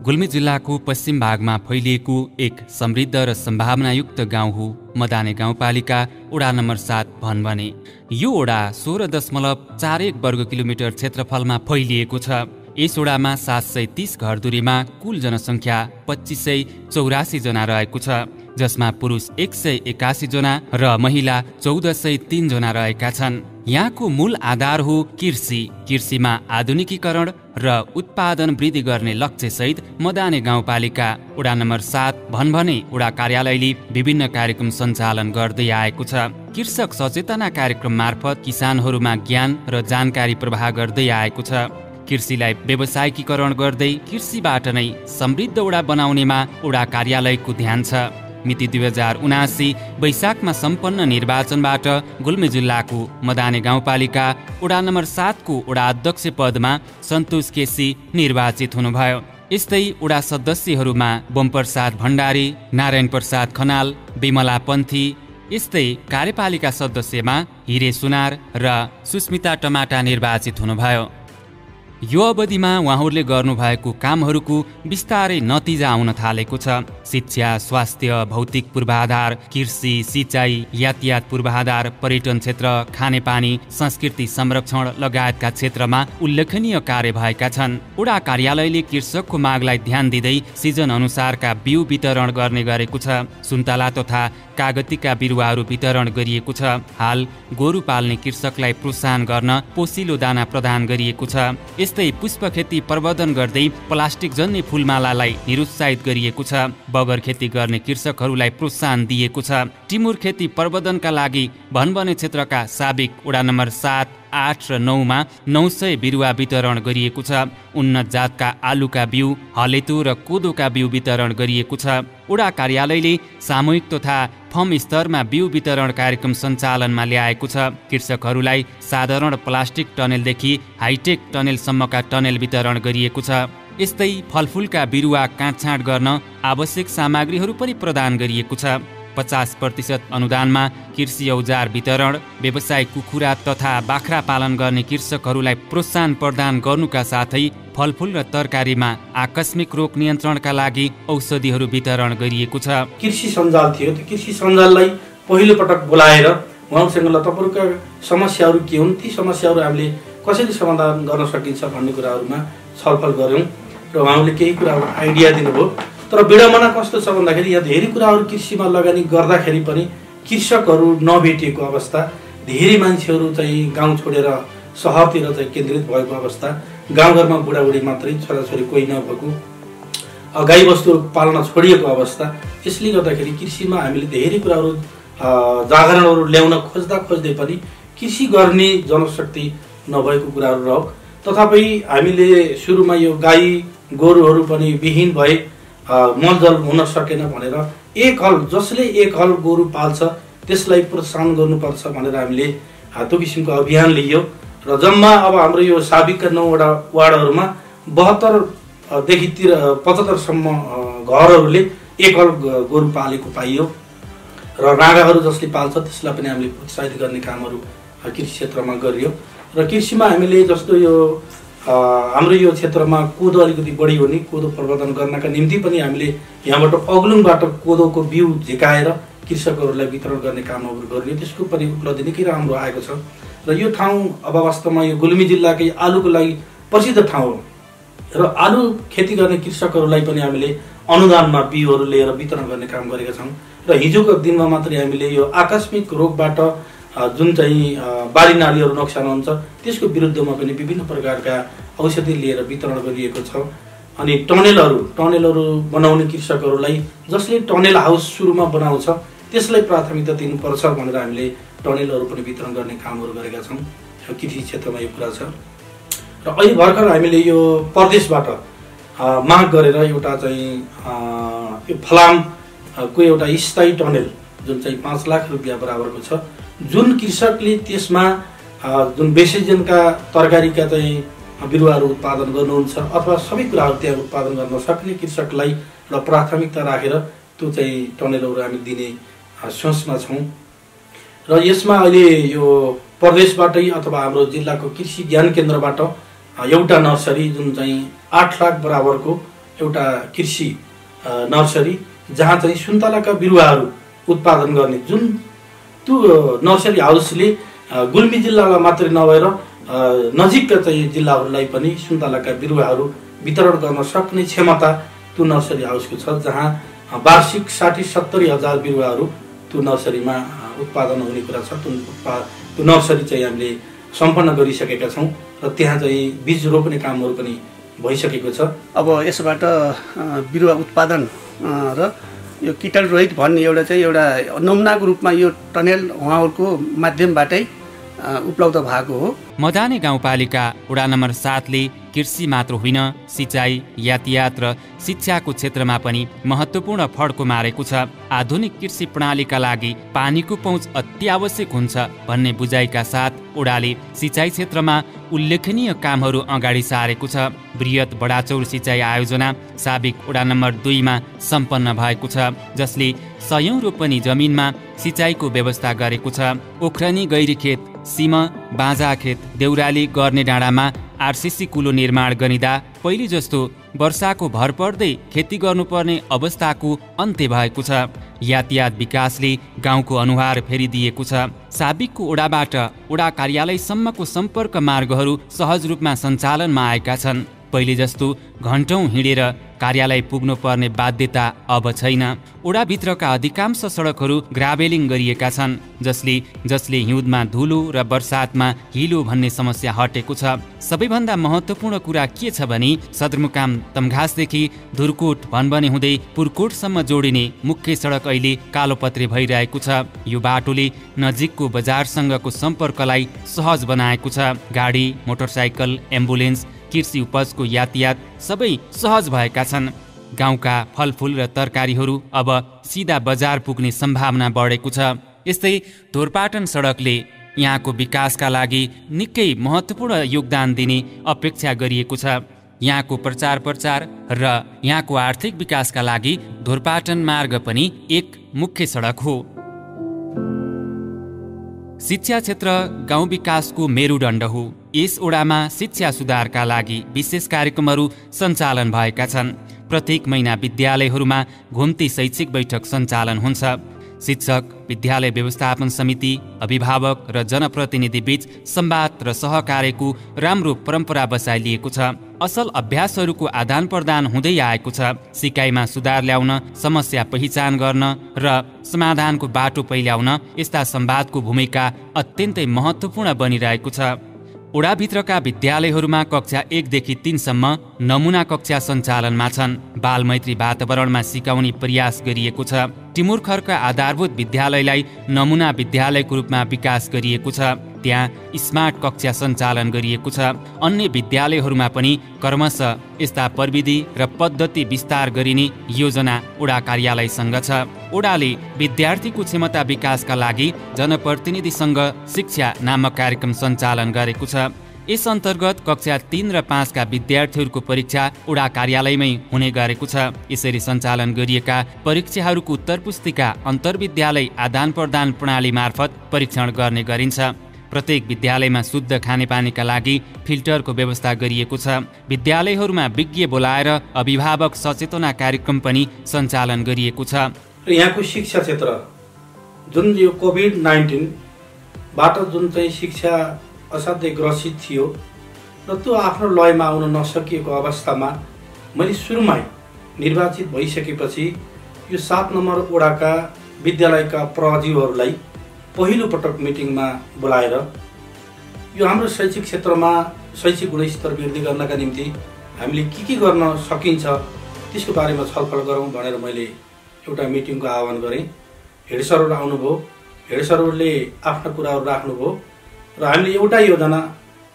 गुल्मी जिल्लाको पश्चिम भागमा फैलिएको एक समृद्ध र सम्भावनायुक्त गाउँ हो मदाने गाउँपालिका वडा नम्बर 7 भनभने। यो वडा 16.41 वर्ग किलोमिटर क्षेत्रफलमा फैलिएको छ। यस वडामा 730 घरधुरीमा कुल जनसङ्ख्या 2584 जना रहेको छ, जसमा पुरुष 181 जना र महिला 1403 जना रहेका छन्। यहाँको मूल आधार हो कृषि। कृषिमा आधुनिकीकरण र उत्पादन वृद्धि गर्ने लक्ष्यसहित मदाने गाउँपालिका वडा नम्बर 7 भनभने वडा कार्यालयले विभिन्न कार्यक्रम सञ्चालन गर्दै आएको छ। कृषक सचेतना कार्यक्रम मार्फत किसानहरूमा ज्ञान र जानकारी प्रवाह गर्दै आएको छ। कृषिलाई व्यवसायिकीकरण गर्दै कृषिबाट नै समृद्ध वडा बनाउनेमा वडा कार्यालयको ध्यान छ। मिति 2079 वैशाखमा सम्पन्न निर्वाचनबाट गुल्मी जिल्लाको मदाने गाउँपालिका वडा नम्बर 7 को वडा अध्यक्ष पदमा सन्तोष केसी निर्वाचित हुनुभयो। यस्तै वडा सदस्यहरूमा बोमप्रसाद भण्डारी, नारायण प्रसाद खनाल, विमला पन्थी, यस्तै कार्यपालिका सदस्यमा हिरे सुनार र सुस्मिता टमाटा निर्वाचित हुनुभयो। यो अवधिमा उहाँहरूले गर्नुभएको कामहरूको बिस्तारै नतिजा आउन थालेको छ। शिक्षा, स्वास्थ्य, भौतिक पूर्वाधार, कृषि, सिँचाइ, यातायात पूर्वाधार, पर्यटन क्षेत्र, खानेपानी, संस्कृति संरक्षण लगायतका क्षेत्रमा उल्लेखनीय कार्य भएका छन्। वडा कार्यालयले कृषकको मागलाई ध्यान दिँदै सिजन अनुसारका बिउ वितरण गर्ने गरेको छ। सुन्तला तथा कागतीका बिरुवाहरू वितरण गरिएको छ। हाल गोरु पाल्ने कृषकलाई प्रोत्साहन गर्न पोसिलो दाना प्रदान गरिएको छ। यस्तै पुष्प खेती प्रवर्धन गर्दै प्लास्टिक जन्य फूलमालालाई निरुत्साहित गरिएको छ। बगर खेती गर्ने कृषकहरूलाई प्रोत्साहन दिएको छ। टिमुर खेती प्रवर्धनका लागि भनभने क्षेत्रका साबिक वडा नम्बर 7, 8 र 9 मा 900 बिरुवा वितरण गरिएको छ। उन्नत जातका आलुका बिउ, हलेतु र कोदोका बिउ वितरण गरिएको छ। वडा कार्यालयले सामूहिक तथा फर्म स्तरमा बिउ वितरण कार्यक्रम सञ्चालनमा ल्याएको छ। कृषकहरूलाई साधारण प्लास्टिक टनेलदेखि हाइटेक टनेलसम्मका टनेल वितरण गरिएको छ। यस्तै फलफुलका बिरुवा काटछाँट गर्न आवश्यक सामग्रीहरू पनि प्रदान गरिएको छ। 50% अनुदानमा कृषि औजार वितरण, व्यवसाय कुखुरा तथा बाख्रा पालन गर्ने कृषकहरूलाई प्रोत्साहन प्रदान गर्नुका साथै फलफुल र तरकारीमा आकस्मिक रोग नियन्त्रणका लागि औषधिहरू वितरण गरिएको छ। कृषि सञ्जाल थियो, त्यो कृषि सञ्जाललाई पहिलो पटक बोलाएर उहाँसँग तपाईँहरूका समस्याहरू के हुन्, ती समस्याहरू हामीले कसरी समाधान गर्न सकिन्छ भन्ने कुराहरूमा छलफल गऱ्यौँ र उहाँले केही कुराहरू आइडिया दिनुभयो। तर विडम्बना कस्तो छ भन्दाखेरि यहाँ धेरै कुराहरू कृषिमा लगानी गर्दाखेरि पनि कृषकहरू नभेटिएको अवस्था, धेरै मान्छेहरू चाहिँ गाउँ छोडेर सहरतिर चाहिँ केन्द्रित भएको अवस्था, गाउँघरमा बुढाबुढी मात्रै, छोराछोरी कोही नभएको, गाईबस्तु पाल्न छोडिएको अवस्था। यसले गर्दाखेरि कृषिमा हामीले धेरै कुराहरू जागरणहरू ल्याउन खोज्दै पनि कृषि गर्ने जनशक्ति नभएको कुराहरू रह्यो। तथापि हामीले सुरुमा यो गाई गोरुहरू पनि विहीन भए, मलजल हुन सकेन भनेर जसले एक हल गोरु पाल्छ त्यसलाई प्रोत्साहन गर्नुपर्छ भनेर हामीले त्यो किसिमको अभियान लियो र जम्मा अब हाम्रो यो साबिकका 9 वटा वार्डहरूमा 72 देखि 75 सम्म घरहरूले एक हल गोरु पालेको पाइयो र राँगाहरू जसले पाल्छ त्यसलाई पनि हामीले प्रोत्साहित गर्ने कामहरू कृषि क्षेत्रमा गरियो। र कृषिमा हामीले जस्तो यो हाम्रो यो क्षेत्रमा कोदो अलिकति बढी हो नि, कोदो प्रवर्धन गर्नका निम्ति पनि हामीले यहाँबाट अग्लुङबाट कोदोको बिउ झिकाएर कृषकहरूलाई वितरण गर्ने कामहरू गरियो। त्यसको पनि उपलब्धि निकै राम्रो आएको छ र यो ठाउँ अब वास्तवमा यो गुल्मी जिल्लाकै आलुको लागि प्रसिद्ध ठाउँ हो र आलु खेती गर्ने कृषकहरूलाई पनि हामीले अनुदानमा बिउहरू लिएर वितरण गर्ने काम गरेका छौँ। र हिजोको दिनमा मात्रै हामीले यो आकस्मिक रोगबाट जुन चाहिँ बाली नालीहरू नोक्सान हुन्छ त्यसको विरुद्धमा पनि विभिन्न प्रकारका औषधि लिएर वितरण गरिएको छ। अनि टनेलहरू बनाउने कृषकहरूलाई जसले टनेल हाउस सुरुमा बनाउँछ त्यसलाई प्राथमिकता दिनुपर्छ भनेर हामीले टनेलहरू पनि वितरण गर्ने कामहरू गरेका छौँ। कृषि क्षेत्रमा यो कुरा छ। र अहिले भर्खर हामीले यो प्रदेशबाट माग गरेर एउटा चाहिँ यो फलामको एउटा स्थायी टनेल जुन चाहिँ 5 लाख रुपियाँ बराबरको छ जुन कृषकले त्यसमा जुन बेसिजनका तरकारीका चाहिँ बिरुवाहरू उत्पादन गर्नुहुन्छ अथवा सबै कुराहरू त्यहाँ उत्पादन गर्न सक्ने कृषकलाई एउटा प्राथमिकता राखेर त्यो चाहिँ टनेलहरू हामी दिने सोचमा छौँ। र यसमा अहिले यो प्रदेशबाटै अथवा हाम्रो जिल्लाको कृषि ज्ञान केन्द्रबाट एउटा नर्सरी जुन चाहिँ 8 लाख बराबरको एउटा कृषि नर्सरी जहाँ चाहिँ सुन्तलाका बिरुवाहरू उत्पादन गर्ने जुन त्यो नर्सरी हाउसले गुल्मी जिल्लालाई मात्रै नभएर नजिकका चाहिँ जिल्लाहरूलाई पनि सुन्तलाका बिरुवाहरू वितरण गर्न सक्ने क्षमता त्यो नर्सरी हाउसको छ, जहाँ वार्षिक 60-70 हजार बिरुवाहरू त्यो नर्सरीमा उत्पादन हुने कुरा छ। त्यो नर्सरी चाहिँ हामीले सम्पन्न गरिसकेका छौँ र त्यहाँ चाहिँ बीज रोप्ने कामहरू पनि भइसकेको छ। अब यसबाट बिरुवा उत्पादन र यो कीटाणु रहित भन्ने एउटा नमुनाको रूपमा यो टनेल उहाँहरूको माध्यमबाटै उपलब्ध भएको हो। मदाने गाउँपालिका वडा नम्बर 7 ले कृषि मात्र होइन, सिँचाइ, यातायात र शिक्षाको क्षेत्रमा पनि महत्त्वपूर्ण फड्को मारेको छ। आधुनिक कृषि प्रणालीका लागि पानीको पहुँच अति आवश्यक हुन्छ भन्ने बुझाइका साथ वडाले सिँचाइ क्षेत्रमा उल्लेखनीय कामहरू अगाडि सारेको छ। बृहत बडाचौर सिँचाइ आयोजना साबिक वडा नम्बर 2 मा सम्पन्न भएको छ, जसले 100 रोपनी जमिनमा सिँचाइको व्यवस्था गरेको छ। ओखरनी गैरीखेत, सिम, बाँझाखेत, देउराली गर्ने डाँडामा आरसीसी कुलो निर्माण गरिँदा पहिले जस्तो वर्षाको भर पर्दै खेती गर्नुपर्ने अवस्थाको अन्त्य भएको छ। यातायात विकासले गाउँको अनुहार फेरिदिएको छ। साबिकको वडाबाट वडा कार्यालयसम्मको सम्पर्क मार्गहरू सहज रूपमा सञ्चालनमा आएका छन्। पहिले जस्तो घन्टौँ हिँडेर कार्यालय पुग्नुपर्ने बाध्यता अब छैन। वडाभित्रका अधिकांश सडकहरू ग्राभेलिङ गरिएका छन्, जसले हिउँदमा धुलो र बर्सातमा हिलो भन्ने समस्या हटेको छ। सबैभन्दा महत्त्वपूर्ण कुरा के छ भने सदरमुकाम तमघासदेखि धुरकोट भनबने हुँदै पुरकोटसम्म जोडिने मुख्य सडक अहिले कालोपत्रे भइरहेको छ। यो बाटोले नजिकको बजारसँगको सम्पर्कलाई सहज बनाएको छ। गाडी, मोटरसाइकल, एम्बुलेन्स, कृषि उपजको यातायात सबै सहज भएका छन्। गाउँका फलफुल र तरकारीहरू अब सिधा बजार पुग्ने सम्भावना बढेको छ। यस्तै ढोरपाटन सडकले यहाँको विकासका लागि निकै महत्त्वपूर्ण योगदान दिने अपेक्षा गरिएको छ। यहाँको प्रचार र यहाँको आर्थिक विकासका लागि ढोरपाटन मार्ग पनि एक मुख्य सडक हो। शिक्षा क्षेत्र गाउँ विकासको मेरुदण्ड हो। यस वडामा शिक्षा सुधारका लागि विशेष कार्यक्रमहरू सञ्चालन भएका छन्। प्रत्येक महिना विद्यालयहरूमा घुम्ती शैक्षिक बैठक सञ्चालन हुन्छ। शिक्षक, विद्यालय व्यवस्थापन समिति, अभिभावक र जनप्रतिनिधि बीच संवाद र सहकार्यको राम्रो परम्परा बसाइलिएको छ। असल अभ्यासहरूको आदान प्रदान हुँदै आएको छ। सिकाइमा सुधार ल्याउन, समस्या पहिचान गर्न र समाधानको बाटो पहिल्याउन यस्ता संवादको भूमिका अत्यन्तै महत्त्वपूर्ण बनिरहेको छ। वडाभित्रका विद्यालयहरूमा कक्षा 1 देखि 3 सम्म नमुना कक्षा सञ्चालनमा छन्। बालमैत्री वातावरणमा सिकाउने प्रयास गरिएको छ। टिमुर खर्क आधारभूत विद्यालयलाई नमुना विद्यालयको रूपमा विकास गरिएको छ। त्यहाँ स्मार्ट कक्षा सञ्चालन गरिएको छ। अन्य विद्यालयहरूमा पनि क्रमशः यस्ता प्रविधि र पद्धति विस्तार गरिने योजना वडा कार्यालयसँग छ। वडाले विद्यार्थीको क्षमता विकासका लागि जनप्रतिनिधिसँग शिक्षा नामक कार्यक्रम सञ्चालन गरेको छ। यस अन्तर्गत कक्षा 3 र 5 का विद्यार्थीहरूको परीक्षा वडा कार्यालयमै हुने गरेको छ। यसरी सञ्चालन गरिएका परीक्षाहरूको उत्तर पुस्तिका अन्तर्विद्यालय आदान प्रदान प्रणाली मार्फत परीक्षण गर्ने गरिन्छ। प्रत्येक विद्यालयमा शुद्ध खानेपानीका लागि फिल्टरको व्यवस्था गरिएको छ। विद्यालयहरूमा विज्ञ बोलाएर अभिभावक सचेतना कार्यक्रम पनि सञ्चालन गरिएको छ। यहाँको शिक्षा क्षेत्र जुन यो कोभिड-19 बाट जुन चाहिँ शिक्षा असाध्यै ग्रसित थियो र त्यो आफ्नो लयमा आउन नसकिएको अवस्थामा मैले सुरुमै निर्वाचित भइसकेपछि यो 7 नम्बर वडाका विद्यालयका प्रहरीहरूलाई पहिलो पटक मिटिङमा बोलाएर यो हाम्रो शैक्षिक क्षेत्रमा शैक्षिक गुणस्तर वृद्धि गर्नका निम्ति हामीले के गर्न सकिन्छ त्यसको बारेमा छलफल गरौँ भनेर मैले एउटा मिटिङको आह्वान गरेँ। हेड सरहरू आउनुभयो। हेड सरहरूले आफ्ना कुराहरू राख्नुभयो र हामीले एउटा योजना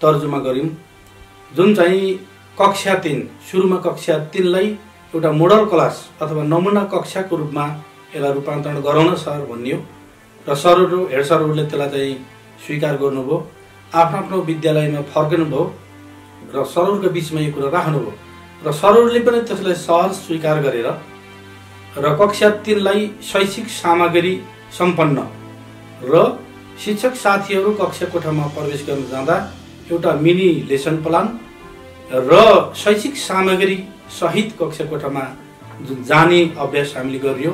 तर्जुमा गऱ्यौँ जुन चाहिँ कक्षा 3 सुरुमा कक्षा 3 लाई एउटा मोडल क्लास अथवा नमुना कक्षाको रूपमा यसलाई रूपान्तरण गराउन सर भन्ने हो। र सरहरू हेड सरहरूले त्यसलाई चाहिँ स्वीकार गर्नुभयो, आफ्नो आफ्नो विद्यालयमा फर्कनुभयो र सरहरूको बिचमा यो कुरा राख्नुभयो र सरहरूले पनि त्यसलाई सहज स्वीकार गरेर र कक्षा 3 लाई शैक्षिक सामग्री सम्पन्न र शिक्षक साथीहरू कक्षा कोठामा प्रवेश गर्न जाँदा एउटा मिनी लेसन प्लान र शैक्षिक सामग्री सहित कक्षा कोठामा जाने अभ्यास हामीले गरियो।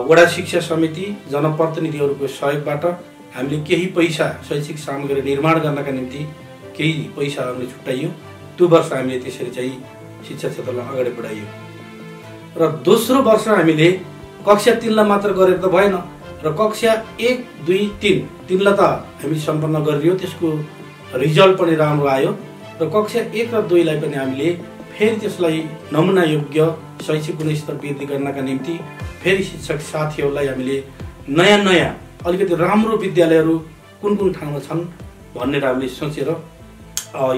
वडा शिक्षा समिति जनप्रतिनिधिहरूको सहयोगबाट हामीले केही पैसा शैक्षिक सामग्री निर्माण गर्नका निम्ति केही पैसा हामीले छुट्याइयो। त्यो वर्ष हामीले त्यसरी चाहिँ शिक्षा क्षेत्रलाई अगाडि बढाइयो र दोस्रो वर्ष हामीले कक्षा 3 लाई मात्र गरेर त भएन र कक्षा 1, 2, 3 लाई त हामी सम्पन्न गरियो, त्यसको रिजल्ट पनि राम्रो आयो र कक्षा 1 र 2 लाई पनि हामीले फेरि त्यसलाई नमुना योग्य शैक्षिक गुणस्तर वृद्धि गर्नका निम्ति फेरि शिक्षक साथीहरूलाई हामीले नयाँ अलिकति राम्रो विद्यालयहरू कुन ठाउँमा छन् भनेर हामीले सोचेर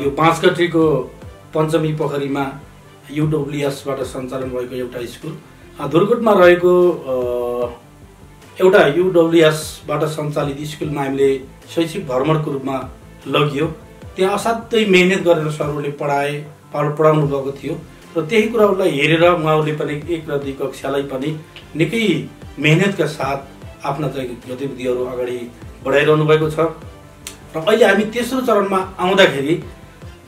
यो 5 गतेको पञ्चमी पोखरीमा UWSबाट सञ्चालन भएको एउटा स्कुल, धुर्कोटमा रहेको एउटा UWSबाट सञ्चालित स्कुलमा हामीले शैक्षिक भ्रमणको रूपमा लगियो। त्यहाँ असाध्यै मेहनत गरेर सरहरूले पढाउनु भएको थियो र त्यही कुराहरूलाई हेरेर उहाँहरूले पनि 1 र 2 कक्षालाई पनि निकै मेहनतका साथ आफ्ना चाहिँ गतिविधिहरू अगाडि बढाइरहनु भएको छ र अहिले हामी तेस्रो चरणमा आउँदाखेरि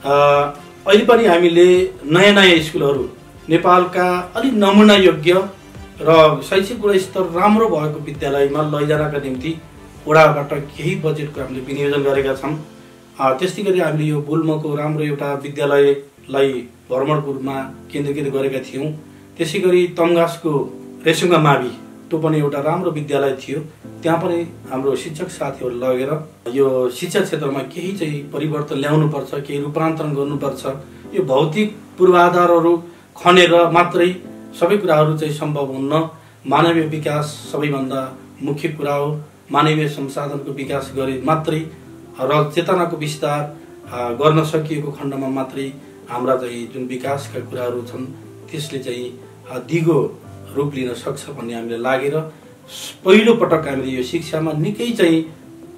अहिले पनि हामीले नयाँ स्कुलहरू नेपालका अलि नमुना योग्य र शैक्षिक गुणस्तर राम्रो भएको विद्यालयमा लैजानका निम्ति वडाबाट केही बजेटको हामीले विनियोजन गरेका छौँ। त्यस्तै गरी हामीले यो बुल्मको राम्रो एउटा विद्यालयलाई भ्रमणको रूपमा केन्द्रीकृत गरेका थियौँ। त्यसै गरी तमघासको रेसुङ्गा मावि त्यो पनि एउटा राम्रो विद्यालय थियो, त्यहाँ पनि हाम्रो शिक्षक साथीहरू लगेर यो शिक्षा क्षेत्रमा केही चाहिँ परिवर्तन ल्याउनुपर्छ, केही रूपान्तरण गर्नुपर्छ। यो भौतिक पूर्वाधारहरू खनेर मात्रै सबै कुराहरू चाहिँ सम्भव हुन्न। मानवीय विकास सबैभन्दा मुख्य कुरा हो। मानवीय संसाधनको विकास गरे मात्रै र चेतनाको विस्तार गर्न सकिएको खण्डमा मात्रै हाम्रा चाहिँ जुन विकासका कुराहरू छन् त्यसले चाहिँ दिगो रूप लिन सक्छ भन्ने हामीले लागेर पहिलो पटक हामीले यो शिक्षामा निकै चाहिँ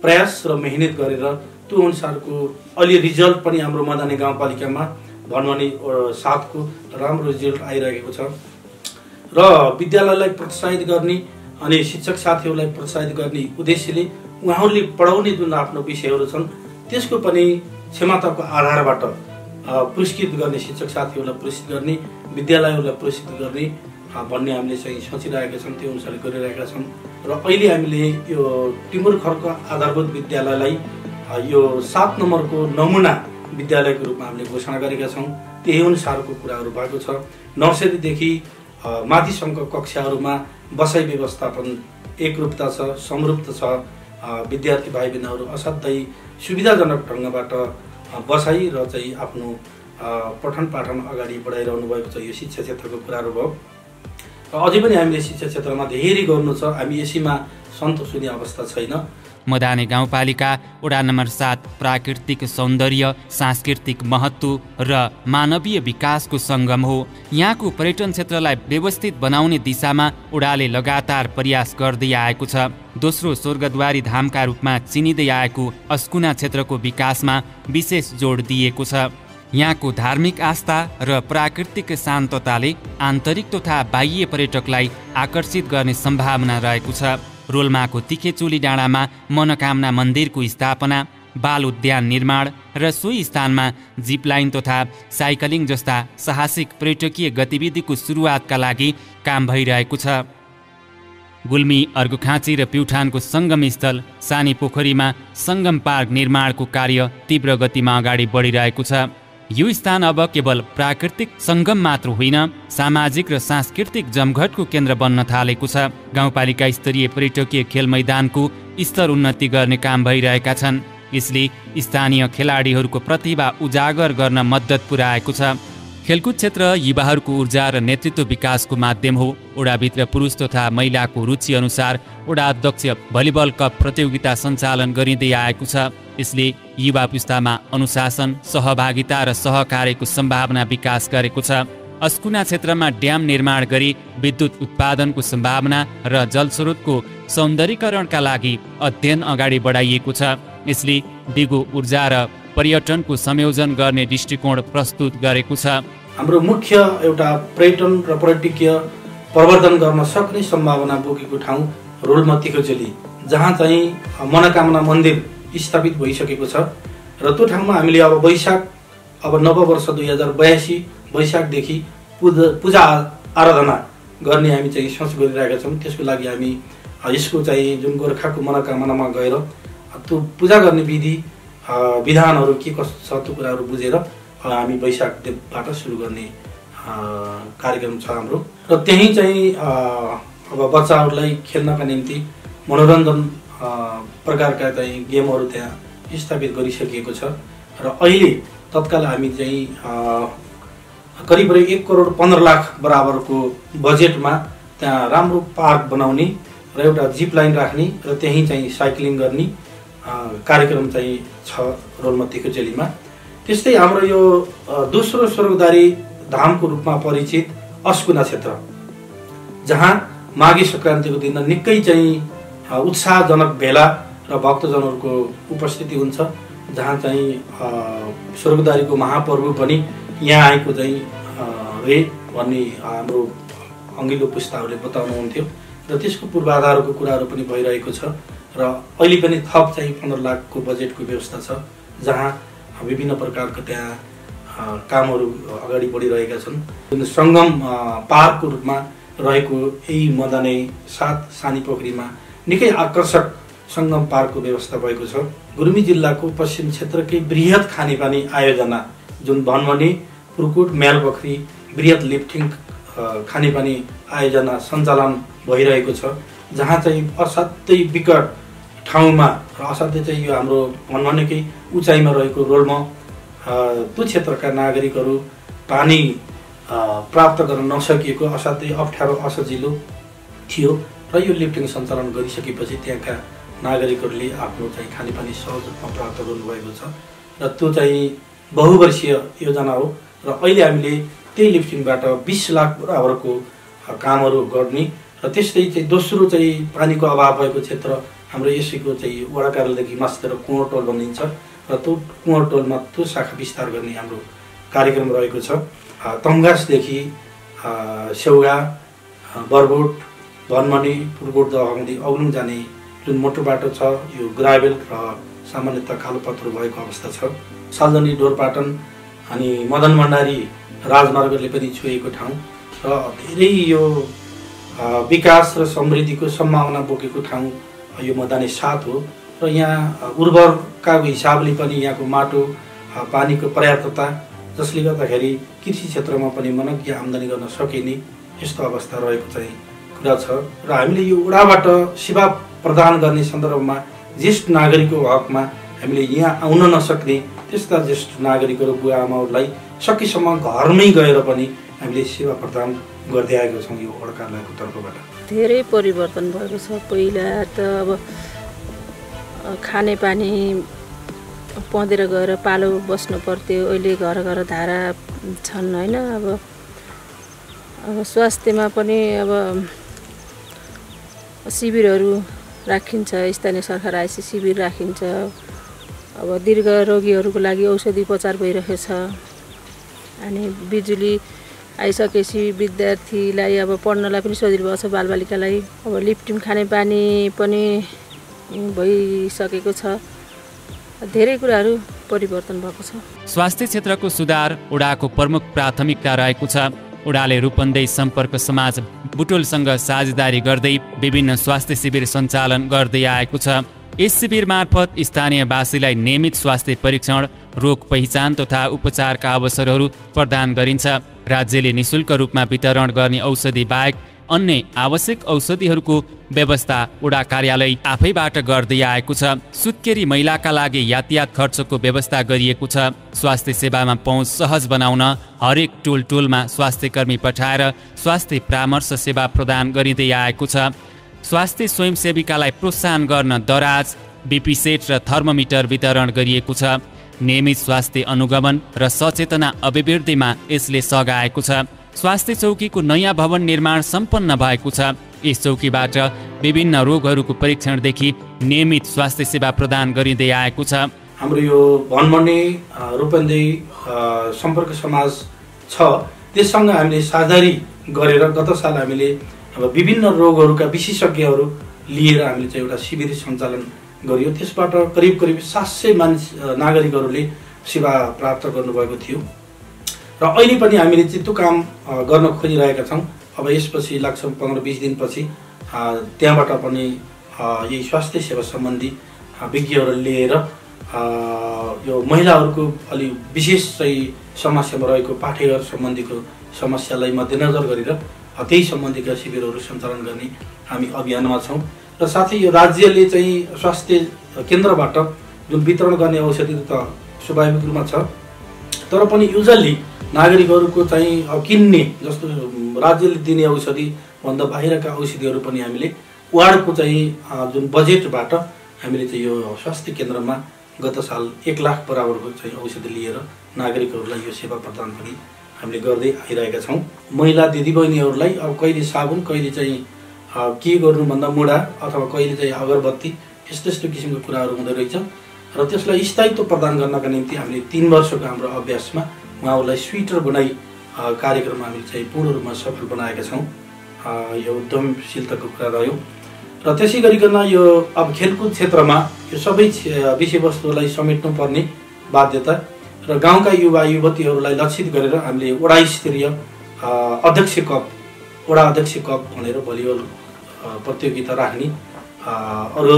प्रयास र मेहनत गरेर त्यो अनुसारको अलि रिजल्ट पनि हाम्रो मदानी गाउँपालिकामा भन्ने 7 को राम्रो रिजल्ट आइरहेको छ र विद्यालयलाई प्रोत्साहित गर्ने अनि शिक्षक साथीहरूलाई प्रोत्साहित गर्ने उद्देश्यले उहाँहरूले पढाउने जुन आफ्नो विषयहरू छन् त्यसको पनि क्षमताको आधारबाट पुरस्कृत गर्ने, शिक्षक साथीहरूलाई पुरस्कृत गर्ने, विद्यालयहरूलाई पुरस्कृत गर्ने भन्ने हामीले चाहिँ सोचिरहेका छौँ। त्यो अनुसार गरिरहेका छौँ र अहिले हामीले यो टिमुर खर्क आधारभूत विद्यालयलाई यो 7 नम्बरको नमुना विद्यालयको रूपमा हामीले घोषणा गरेका छौँ। त्यही अनुसारको कुराहरू भएको छ। नर्सरीदेखि माथिसम्मको कक्षाहरूमा बसाइ व्यवस्थापन एकरूपता छ, समरूपता छ। विद्यार्थी भाइ बहिनीहरू असाध्यै सुविधाजनक ढङ्गबाट बसाइ र चाहिँ आफ्नो पठन पाठन अगाडि बढाइरहनु भएको छ। यो शिक्षा क्षेत्रको कुराहरू भयो। अझै पनि हामीले शिक्षा क्षेत्रमा धेरै गर्नु छ। हामी यसैमा सन्तोष हुने अवस्था छैन। मदाने गाउँपालिका वडा नम्बर 7 प्राकृतिक सौन्दर्य, सांस्कृतिक महत्त्व र मानवीय विकासको सङ्गम हो। यहाँको पर्यटन क्षेत्रलाई व्यवस्थित बनाउने दिशामा वडाले लगातार प्रयास गर्दै आएको छ। दोस्रो स्वर्गद्वारी धामका रूपमा चिनिँदै आएको अस्कुना क्षेत्रको विकासमा विशेष जोड दिएको छ। यहाँको धार्मिक आस्था र प्राकृतिक शान्तताले आन्तरिक तथा बाह्य पर्यटकलाई आकर्षित गर्ने सम्भावना रहेको छ। रोल्माको तिखेचुली डाँडामा मनोकामना मन्दिरको स्थापना, बाल उद्यान निर्माण र सोही स्थानमा जिपलाइन तथा साइकलिङ जस्ता साहसिक पर्यटकीय गतिविधिको सुरुवातका लागि काम भइरहेको छ। गुल्मी, अर्घाखाँची र प्युठानको सङ्गम स्थल सानी पोखरीमा सङ्गम पार्क निर्माणको कार्य तीव्र गतिमा अगाडि बढिरहेको छ। यो स्थान अब केवल प्राकृतिक सङ्गम मात्र होइन, सामाजिक र सांस्कृतिक जमघटको केन्द्र बन्न थालेको छ। गाउँपालिका स्तरीय पर्यटकीय खेल मैदानको स्तर उन्नति गर्ने काम भइरहेका छन्। यसले स्थानीय खेलाडीहरूको प्रतिभा उजागर गर्न मद्दत पुर्याएको छ। खेलकुद क्षेत्र युवाहरूको ऊर्जा र नेतृत्व विकासको माध्यम हो। वडाभित्र पुरुष तथा महिलाको रुचि अनुसार वडा अध्यक्ष भलिबल कप प्रतियोगिता सञ्चालन गरिँदै आएको छ। यसले युवा पुस्तामा अनुशासन, सहभागिता र सहकार्यको सम्भावना विकास गरेको छ। अस्कुना क्षेत्रमा ड्याम निर्माण गरी विद्युत उत्पादनको सम्भावना र जलस्रोतको सौन्दर्यीकरणका लागि अध्ययन अगाडि बढाइएको छ। यसले दिगो ऊर्जा र पर्यटनको संयोजन गर्ने दृष्टिकोण प्रस्तुत गरेको छ। हाम्रो मुख्य एउटा पर्यटन र पर्यटकीय प्रवर्धन गर्न सक्ने सम्भावना बोकेको ठाउँ रोल्मा तिखोचेली, जहाँ चाहिँ मनोकामना मन्दिर स्थापित भइसकेको छ र त्यो ठाउँमा हामीले अब वैशाख नववर्ष 2082 वैशाखदेखि पूजा आराधना गर्ने हामी चाहिँ सोच गरिरहेका छौँ। त्यसको लागि हामी यसको चाहिँ जुन गोर्खाको मनोकामनामा गएर त्यो पूजा गर्ने विधानहरू के कस्तो छ त्यो कुराहरू बुझेर हामी वैशाखबाट सुरु गर्ने कार्यक्रम छ हाम्रो। र त्यही चाहिँ अब बच्चाहरूलाई खेल्नका निम्ति मनोरञ्जन प्रकारका चाहिँ गेमहरू त्यहाँ स्थापित गरिसकिएको छ र अहिले तत्काल हामी चाहिँ करिब 1 करोड 15 लाख बराबरको बजेटमा त्यहाँ राम्रो पार्क बनाउने र एउटा जिप लाइन राख्ने र त्यही चाहिँ साइक्लिङ गर्ने कार्यक्रम चाहिँ छ रोल्मा तिखोचेलीमा। त्यस्तै हाम्रो यो दोस्रो स्वर्गद्वारी धामको रूपमा परिचित अस्कुना क्षेत्र, जहाँ माघे सङ्क्रान्तिको दिन निकै चाहिँ उत्साहजनक भेला र भक्तजनहरूको उपस्थिति हुन्छ, जहाँ चाहिँ स्वर्गद्वारीको महापर्व पनि यहाँ आएको चाहिँ रे भन्ने हाम्रो अघिल्लो पुस्ताहरूले बताउनुहुन्थ्यो र त्यसको पूर्वाधारको कुराहरू पनि भइरहेको छ र अहिले पनि थप चाहिँ 15 लाखको बजेटको व्यवस्था छ, जहाँ विभिन्न प्रकारका त्यहाँ कामहरू अगाडि बढिरहेका छन्। जुन सङ्गम पार्कको रूपमा रहेको यही मदाने 7 सानी पोखरीमा निकै आकर्षक सङ्गम पार्कको व्यवस्था भएको छ। गुल्मी जिल्लाको पश्चिम क्षेत्रकै बृहत खानेपानी आयोजना जुन भन्वने पुर्कुट म्यालपोखरी बृहत लिफ्टिङ खानेपानी आयोजना सञ्चालन भइरहेको छ, जहाँ चाहिँ असाध्यै विकट ठाउँमा र असाध्यै चाहिँ यो हाम्रो भन्वनेकै उचाइमा रहेको रोल्मा त्यो क्षेत्रका नागरिकहरू पानी प्राप्त गर्न नसकिएको असाध्यै अप्ठ्यारो असजिलो थियो र यो लिफ्टिङ सञ्चालन गरिसकेपछि त्यहाँका नागरिकहरूले आफ्नो चाहिँ खानेपानी सहज रूपमा प्राप्त गर्नुभएको छ र त्यो चाहिँ बहुवर्षीय योजना हो र अहिले हामीले त्यही लिफ्टिङबाट 20 लाख बराबरको कामहरू गर्ने र त्यस्तै चाहिँ दोस्रो चाहिँ पानीको अभाव भएको क्षेत्र हाम्रो यसैको चाहिँ वडा कार्यालयदेखि मास्तिर कुँवर टोल बनिन्छ र त्यो कुँवर टोलमा त्यो शाखा विस्तार गर्ने हाम्रो कार्यक्रम रहेको छ। तम्घासदेखि सेउगा बरबोट भन्वने पुर्कोट दहगन्दी अग्लुङ जाने जुन मोटर बाटो छ यो ग्राभेल र सामान्यतः कालो पत्रो भएको अवस्था छ। सालजनी डोरपाटन अनि मदन भण्डारी राजमार्गले पनि छुएको ठाउँ र धेरै यो विकास र समृद्धिको सम्भावना बोकेको ठाउँ यो मदाने 7 हो र यहाँ उर्वरकाको हिसाबले पनि यहाँको माटो पानीको पर्याप्तता, जसले गर्दाखेरि कृषि क्षेत्रमा पनि मनज्ञ आम्दानी गर्न सकिने यस्तो अवस्था रहेको चाहिँ कुरा छ र हामीले यो वडाबाट सेवा प्रदान गर्ने सन्दर्भमा ज्येष्ठ नागरिकको हकमा हामीले यहाँ आउन नसक्ने त्यस्ता ज्येष्ठ नागरिकहरू बुवा आमाहरूलाई सकेसम्म घरमै गएर पनि हामीले सेवा प्रदान गर्दै आएको छौँ यो वडा कार्यालयको तर्फबाट। धेरै परिवर्तन भएको छ। पहिला त अब खानेपानी पँधेर गएर पालो बस्नु पर्थ्यो, अहिले घर घर धारा छन् होइन। अब स्वास्थ्यमा पनि अब शिविरहरू राखिन्छ, स्थानीय सरकार आएपछि शिविर राखिन्छ। अब दीर्घ रोगीहरूको लागि औषधि उपचार भइरहेको छ। अनि बिजुली आइसकेपछि विद्यार्थीलाई अब पढ्नलाई पनि सजिलो भएको छ, बालबालिकालाई। अब लिफ्टिङ खानेपानी पनि भइसकेको छ। धेरै कुराहरू परिवर्तन भएको छ। स्वास्थ्य क्षेत्रको सुधार वडाको प्रमुख प्राथमिकता रहेको छ। वडाले रूपन्देही सम्पर्क समाज बुटोलसँग साझेदारी गर्दै विभिन्न स्वास्थ्य शिविर सञ्चालन गर्दै आएको छ। यस शिविर मार्फत स्थानीयवासीलाई नियमित स्वास्थ्य परीक्षण, रोग पहिचान तथा उपचारका अवसरहरू प्रदान गरिन्छ। राज्यले निशुल्क रूपमा वितरण गर्ने औषधि बाहेक अन्य आवश्यक औषधिहरूको व्यवस्था वडा कार्यालय आफैबाट गर्दै आएको छ। सुत्केरी महिलाका लागि यातायात खर्चको व्यवस्था गरिएको छ। स्वास्थ्य सेवामा पहुँच सहज बनाउन हरेक टोलमा स्वास्थ्यकर्मी पठाएर स्वास्थ्य परामर्श सेवा प्रदान गरिँदै आएको छ। स्वास्थ्य स्वयंसेविकालाई प्रोत्साहन गर्न दराज, बीपी सेट र थर्मोमिटर वितरण गरिएको छ। नियमित स्वास्थ्य अनुगमन र सचेतना अभिवृद्धिमा यसले सघाएको छ। स्वास्थ्य चौकीको नयाँ भवन निर्माण सम्पन्न भएको छ। यस चौकीबाट विभिन्न रोगहरूको परीक्षणदेखि नियमित स्वास्थ्य सेवा प्रदान गरिँदै आएको छ। हाम्रो यो भनमर्ने रूपन्देही सम्पर्क समाज छ, त्यससँग हामीले साझेदारी गरेर गत साल हामीले अब विभिन्न रोगहरूका विशेषज्ञहरू लिएर हामीले चाहिँ एउटा शिविर सञ्चालन गरियो। त्यसबाट करिब 700 नागरिकहरूले सेवा प्राप्त गर्नुभएको थियो र अहिले पनि हामीले चाहिँ त्यो काम गर्न खोजिरहेका छौँ। अब यसपछि लाग्छ 15-20 दिनपछि त्यहाँबाट पनि यही स्वास्थ्य सेवा सम्बन्धी विज्ञहरू लिएर यो महिलाहरूको अलि विशेष चाहिँ समस्यामा रहेको पाठेघर सम्बन्धीको समस्यालाई मध्यनजर गरेर त्यही सम्बन्धीका शिविरहरू सञ्चालन गर्ने हामी अभियानमा छौँ। र साथै यो राज्यले चाहिँ स्वास्थ्य केन्द्रबाट जुन वितरण गर्ने औषधि त स्वाभाविक रूपमा छ, तर पनि युजल्ली नागरिकहरूको चाहिँ किन्ने जस्तो राज्यले दिने औषधि भन्दा बाहिरका औषधिहरू पनि हामीले वार्डको चाहिँ जुन बजेटबाट हामीले चाहिँ यो स्वास्थ्य केन्द्रमा गत साल 1 लाख बराबरको चाहिँ औषधि लिएर नागरिकहरूलाई यो सेवा प्रदान पनि हामीले गर्दै आइरहेका छौँ। महिला दिदीबहिनीहरूलाई अब कहिले साबुन, कहिले चाहिँ के गर्नुभन्दा मुढा अथवा कहिले चाहिँ अगरबत्ती यस्तो किसिमको कुराहरू हुँदो रहेछ र त्यसलाई स्थायित्व प्रदान गर्नका निम्ति हामीले 3 वर्षको हाम्रो अभ्यासमा उहाँहरूलाई स्वेटर बुनाई कार्यक्रम हामीले चाहिँ पूर्ण रूपमा सफल बनाएका छौँ। यो उद्यमशीलताको कुरा रह्यो र त्यसै गरिकन यो अब खेलकुद क्षेत्रमा यो सबै विषयवस्तुलाई समेट्नुपर्ने बाध्यता र गाउँका युवा युवतीहरूलाई लक्षित गरेर हामीले वडा स्तरीय वडा अध्यक्ष कप भनेर भलिबल प्रतियोगिता राख्ने अरू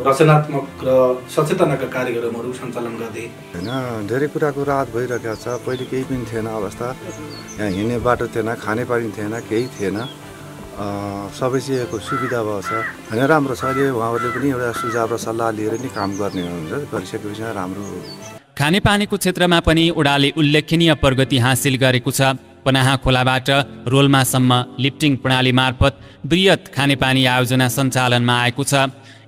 रचनात्मक र सचेतनाका कार्यक्रमहरू सञ्चालन गर्दै हैन। धेरै कुराको राहत भइरहेको छ। पहिले केही पनि थिएन अवस्था, यहाँ हिँड्ने बाटो थिएन, खाने पानी थिएन, केही थिएन। सबै चिजको सुविधा भएको छ होइन, राम्रो छ। अहिले उहाँहरूले पनि एउटा सुझाव र सल्लाह लिएर नि काम गर्ने हुन्छ, गरिसकेपछि राम्रो। खानेपानीको क्षेत्रमा पनि ओडाले उल्लेखनीय प्रगति हासिल गरेको छ। पनाहा खोलाबाट रोल्मासम्म लिफ्टिङ प्रणाली मार्फत बृहत खानेपानी आयोजना सञ्चालनमा आएको छ।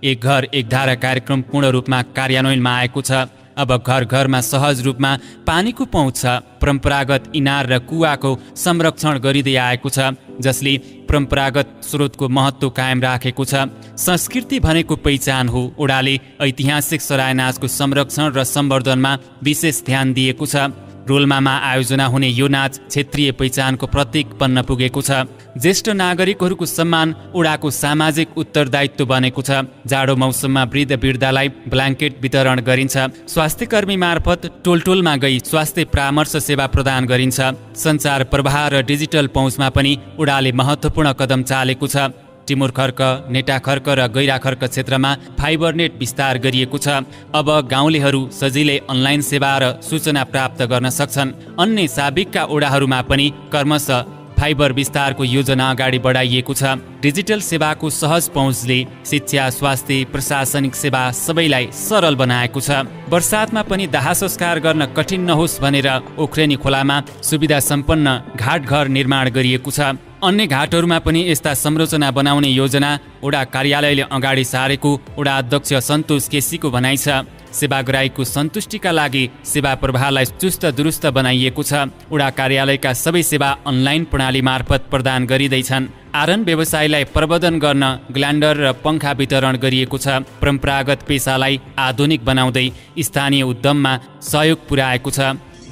एक घर एक धारा कार्यक्रम पूर्ण रूपमा कार्यान्वयनमा आएको छ। अब घर घरमा सहज रूपमा पानीको पहुँच छ। परम्परागत इनार र कुवाको संरक्षण गरिँदै आएको छ, जसले परम्परागत स्रोतको महत्त्व कायम राखेको छ। संस्कृति भनेको पहिचान हो। ओडाले ऐतिहासिक सराय नाचको संरक्षण र सम्वर्धनमा विशेष ध्यान दिएको छ। रोल्मामा आयोजना हुने यो नाच क्षेत्रीय पहिचानको प्रतीक बन्न पुगेको छ। ज्येष्ठ नागरिकहरूको सम्मान ओडाको सामाजिक उत्तरदायित्व बनेको छ। जाडो मौसममा वृद्ध वृद्धालाई ब्ल्याङ्केट वितरण गरिन्छ। स्वास्थ्य कर्मी मार्फत टोलटोलमा गई स्वास्थ्य परामर्श सेवा प्रदान गरिन्छ। सञ्चार प्रवाह र डिजिटल पहुँचमा पनि ओडाले महत्त्वपूर्ण कदम चालेको छ। टिमुर खर्क, नेटा खर्क र गैरा खर्क क्षेत्रमा फाइबर नेट विस्तार गरिएको छ। अब गाउँलेहरू सजिलै अनलाइन सेवा र सूचना प्राप्त गर्न सक्छन्। अन्य साबिकका ओडाहरूमा पनि क्रमशः फाइबर विस्तारको योजना अगाडि बढाइएको छ। डिजिटल सेवाको सहज पहुँचले शिक्षा, स्वास्थ्य, प्रशासनिक सेवा सबैलाई सरल बनाएको छ। वर्षातमा पनि दाह संस्कार गर्न कठिन नहोस् भनेर ओख्रेनी खोलामा सुविधा सम्पन्न घाटघर निर्माण गरिएको छ। अन्य घाटहरूमा पनि यस्ता संरचना बनाउने योजना ओडा कार्यालयले अगाडि सारेको ओडा अध्यक्ष सन्तोष केसीको भनाइ छ। सेवाग्राहीको सन्तुष्टिका लागि सेवा प्रवाहलाई चुस्त दुरुस्त बनाइएको छ। ओडा कार्यालयका सबै सेवा अनलाइन प्रणाली मार्फत प्रदान गरिँदैछन्। आरन व्यवसायलाई प्रबन्धन गर्न ग्ल्यान्डर र पंखा वितरण गरिएको छ। परम्परागत पेसालाई आधुनिक बनाउँदै स्थानीय उद्यममा सहयोग पुर्याएको छ।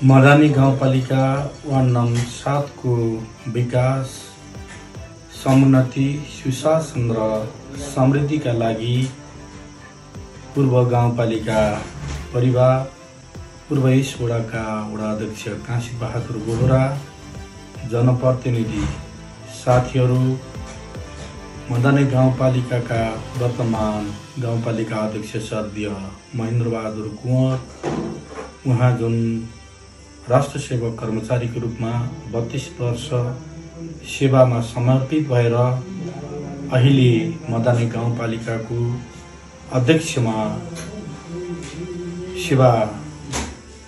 मदानी गाउँपालिका वार्ड नम्बर 7 को विकास, समुन्नति, सुशासन र समृद्धिका लागि पूर्व गाउँपालिका परिवार, पूर्व यस वडाका वडा अध्यक्ष काशी बहादुर बोहरा, जनप्रतिनिधि साथीहरू, मदानी गाउँपालिकाका वर्तमान गाउँपालिका अध्यक्ष सदस्य महेन्द्र बहादुर कुँवर, उहाँ जुन राष्ट्र सेवक कर्मचारीको रूपमा 32 वर्ष सेवामा समर्पित भएर अहिले मदानी गाउँपालिकाको अध्यक्षमा सेवा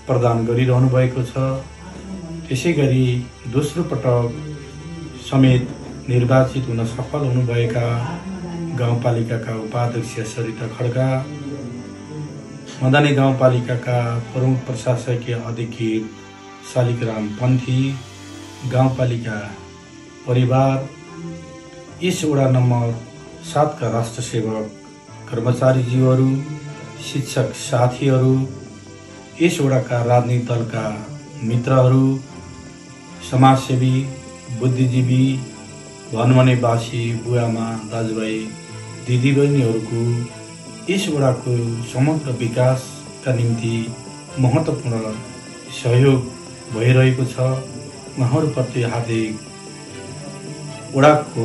प्रदान गरिरहनु भएको छ। त्यसै गरी दोस्रो पटक समेत निर्वाचित हुन सफल हुनुभएका गाउँपालिकाका उपाध्यक्ष सरिता खड्का, मदानी गाउँपालिकाका प्रमुख प्रशासकीय अधिकृत शालिग्राम पन्थी, गाउँपालिका परिवार, यस वडा नम्बर 7 का राष्ट्र सेवक कर्मचारीज्यूहरू, शिक्षक साथीहरू, यस वडाका राजनीतिक दलका मित्रहरू, समाजसेवी, बुद्धिजीवी, भन्वनेवासी बुवामा दाजुभाइ दिदीबहिनीहरूको यस वडाको समग्र विकासका निम्ति महत्त्वपूर्ण सहयोग भइरहेको छ। उहाँहरूप्रति हार्दिक वडाको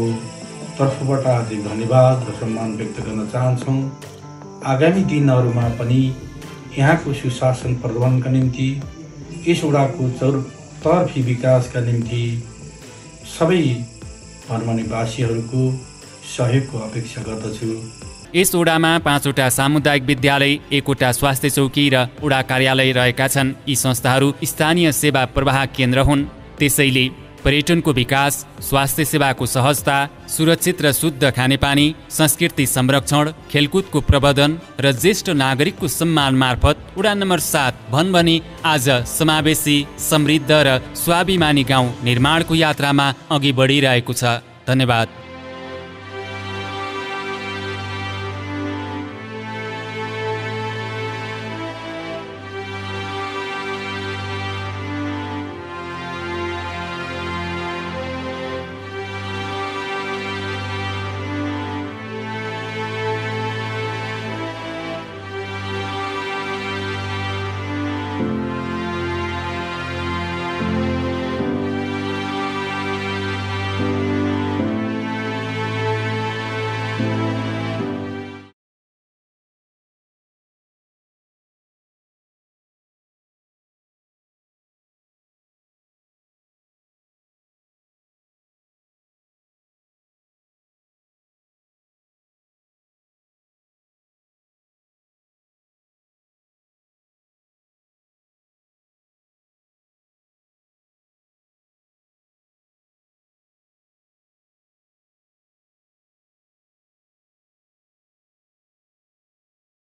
तर्फबाट हार्दिक धन्यवाद र सम्मान व्यक्त गर्न चाहन्छौँ। आगामी दिनहरूमा पनि यहाँको सुशासन प्रबन्धनका निम्ति, यस वडाको चौतर्फी विकासका निम्ति सबै धर्मनिवासीहरूको सहयोगको अपेक्षा गर्दछु। यस वडामा 5वटा सामुदायिक विद्यालय, 1वटा स्वास्थ्य चौकी र वडा कार्यालय रहेका छन्। यी संस्थाहरू स्थानीय सेवा प्रवाह केन्द्र हुन्। त्यसैले पर्यटनको विकास, स्वास्थ्य सेवाको सहजता, सुरक्षित र शुद्ध खानेपानी, संस्कृति संरक्षण, खेलकुदको प्रवर्धन र ज्येष्ठ नागरिकको सम्मान मार्फत वडा नम्बर 7 भन्वने आज समावेशी, समृद्ध र स्वाभिमानी गाउँ निर्माणको यात्रामा अघि बढिरहेको छ। धन्यवाद।